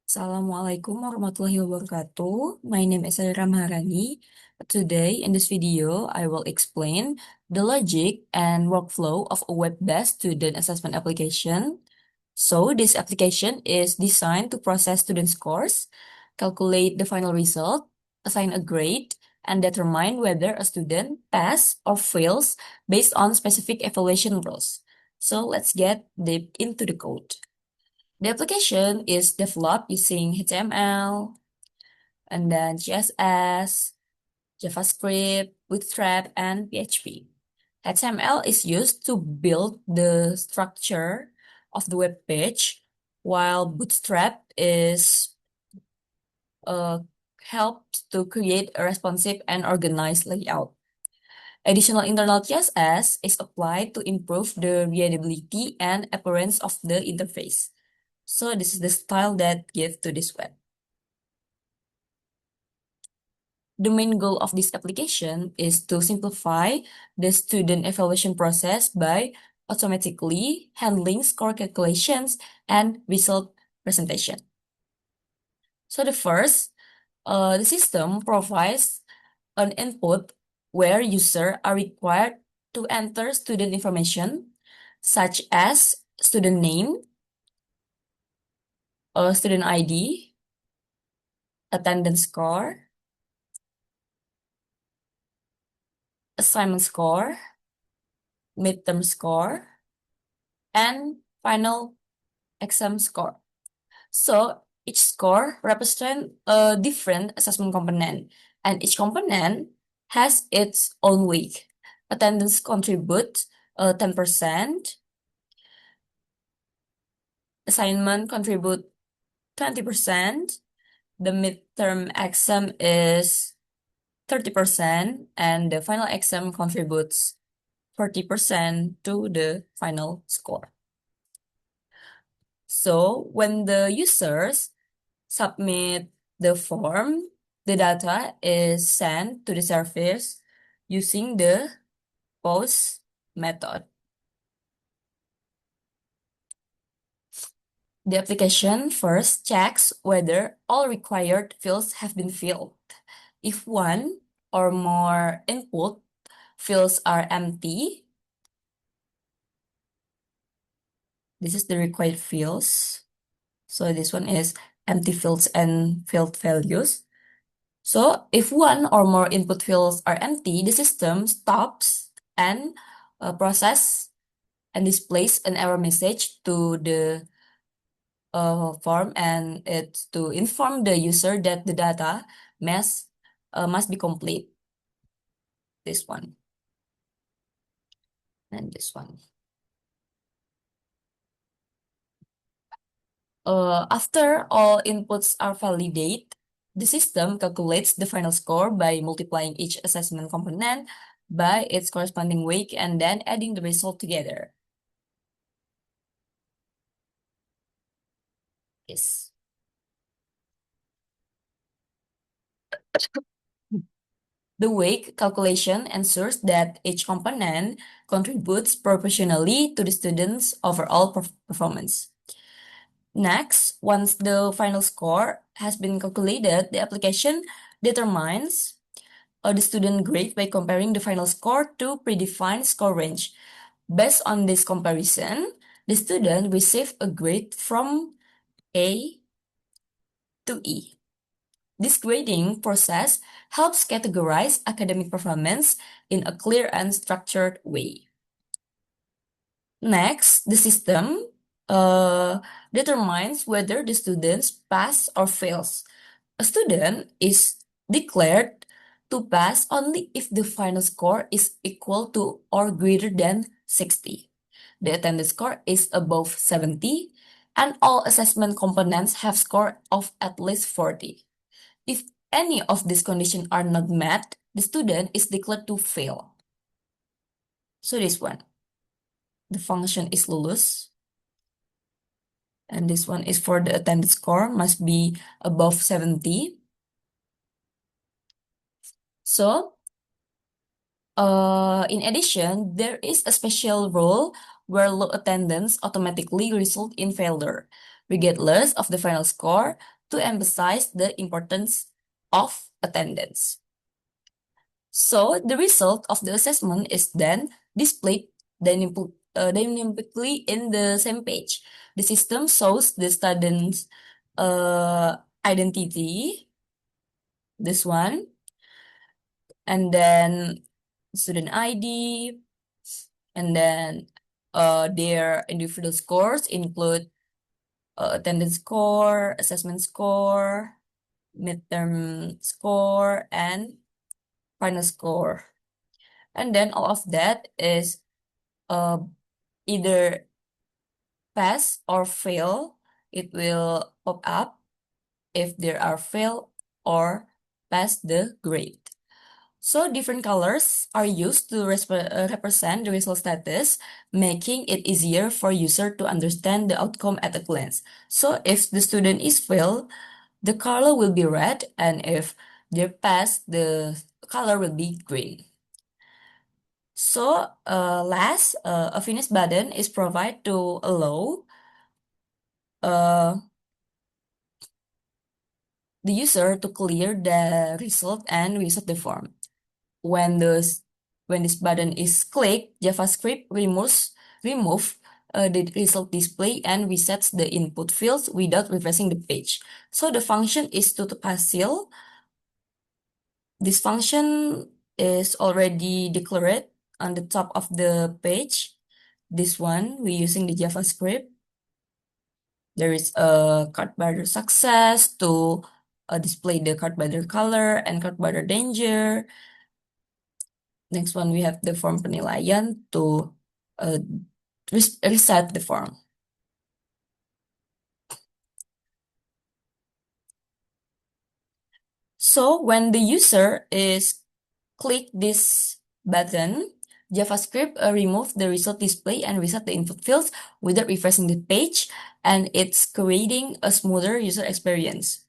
Assalamualaikum warahmatullahi wabarakatuh. My name is Sharira Maharani. Today, in this video, I will explain the logic and workflow of a web-based student assessment application. So, this application is designed to process student scores, calculate the final result, assign a grade, and determine whether a student pass or fails based on specific evaluation rules. So, let's get deep into the code. The application is developed using HTML and then CSS, JavaScript, Bootstrap, and PHP. HTML is used to build the structure of the web page, while Bootstrap is uh, helped to create a responsive and organized layout. Additional internal CSS is applied to improve the readability and appearance of the interface. So this is the style that gives to this web. The main goal of this application is to simplify the student evaluation process by automatically handling score calculations and result presentation. So the system provides an input where users are required to enter student information such as student name, student ID, attendance score, assignment score, midterm score, and final exam score. So each score represents a different assessment component, and each component has its own weight. Attendance contributes 10%, assignment contribute 20%, the midterm exam is 30%, and the final exam contributes 40% to the final score. So when the users submit the form, the data is sent to the service using the post method. The application first checks whether all required fields have been filled. If one or more input fields are empty, this is the required fields. So this one is empty fields and field values. So if one or more input fields are empty, the system stops and process and displays an error message to the form, and it's to inform the user that the data must be complete. This one and this one. After all inputs are validated, the system calculates the final score by multiplying each assessment component by its corresponding weight and then adding the result together. Yes. The weight calculation ensures that each component contributes proportionally to the student's overall performance. Next, once the final score has been calculated, the application determines the student grade by comparing the final score to predefined score range. Based on this comparison, the student receives a grade from A to E. This grading process helps categorize academic performance in a clear and structured way. Next, the system determines whether the students pass or fails. A student is declared to pass only if the final score is equal to or greater than 60. The attendance score is above 70, and all assessment components have score of at least 40. If any of these conditions are not met, the student is declared to fail. So this one, the function is lulus. And this one is for the attendance score must be above 70. So, in addition, there is a special rule where low attendance automatically result in failure. Regardless of the final score, to emphasize the importance of attendance. So the result of the assessment is then displayed dynamically in the same page. The system shows the student's identity, this one, and then student ID, and then their individual scores include attendance score, assessment score, midterm score, and final score. And then all of that is uh, either pass or fail. It will pop up if there are fail or pass the grade. So different colors are used to represent the result status, making it easier for user to understand the outcome at a glance. So if the student is fail, the color will be red, and if they pass, the color will be green. So last, a finish button is provided to allow uh, the user to clear the result and reset the form. When this button is clicked, JavaScript remove the result display and resets the input fields without refreshing the page. So the function is to parcel. This function is already declared on the top of the page. This one, we're using the JavaScript. There is a card border success to display the card border color and card border danger. Next one, we have the form penilaian to uh, reset the form. So when the user is click this button, JavaScript remove the result display and reset the input fields without refreshing the page, and it's creating a smoother user experience.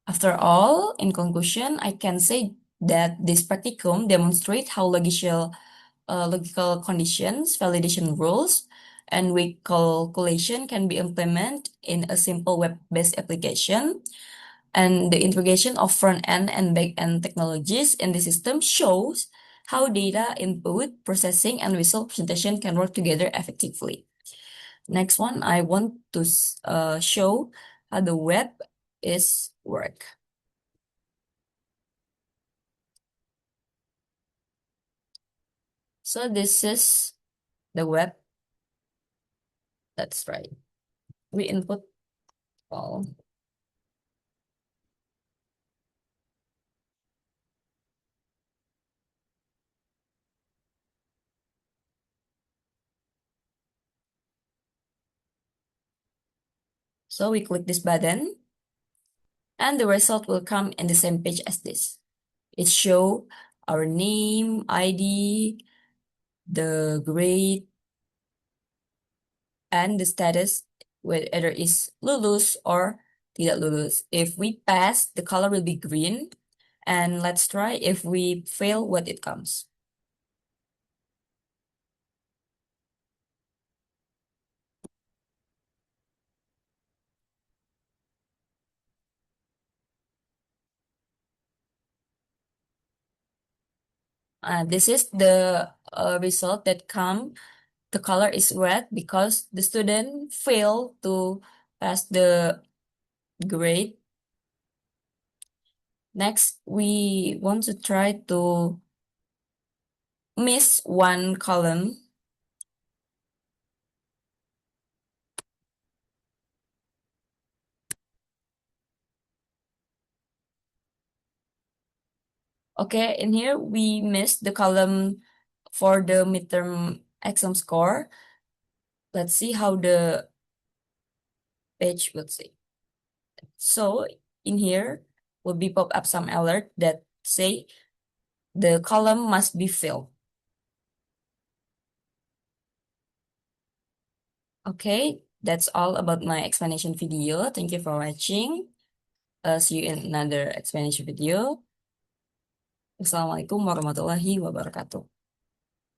After all, in conclusion, I can say that this practicum demonstrates how logical conditions, validation rules, and weight calculation can be implemented in a simple web-based application. And the integration of front-end and back-end technologies in the system shows how data input, processing, and result presentation can work together effectively. Next one, I want to show how the web is work. So this is the web. That's right. We input all. So we click this button, and the result will come in the same page as this. It show our name, ID, the grade, and the status, whether is lulus or tidak lulus. If we pass, the color will be green. And let's try if we fail what it comes. This is the result that come. The color is red because the student failed to pass the grade. Next, we want to try to miss one column. Okay, in here we missed the column for the midterm exam score. Let's see how the page would say. So in here will be pop up some alert that say the column must be filled. Okay, that's all about my explanation video. Thank you for watching. See you in another explanation video. Wassalamualaikum warahmatullahi wabarakatuh.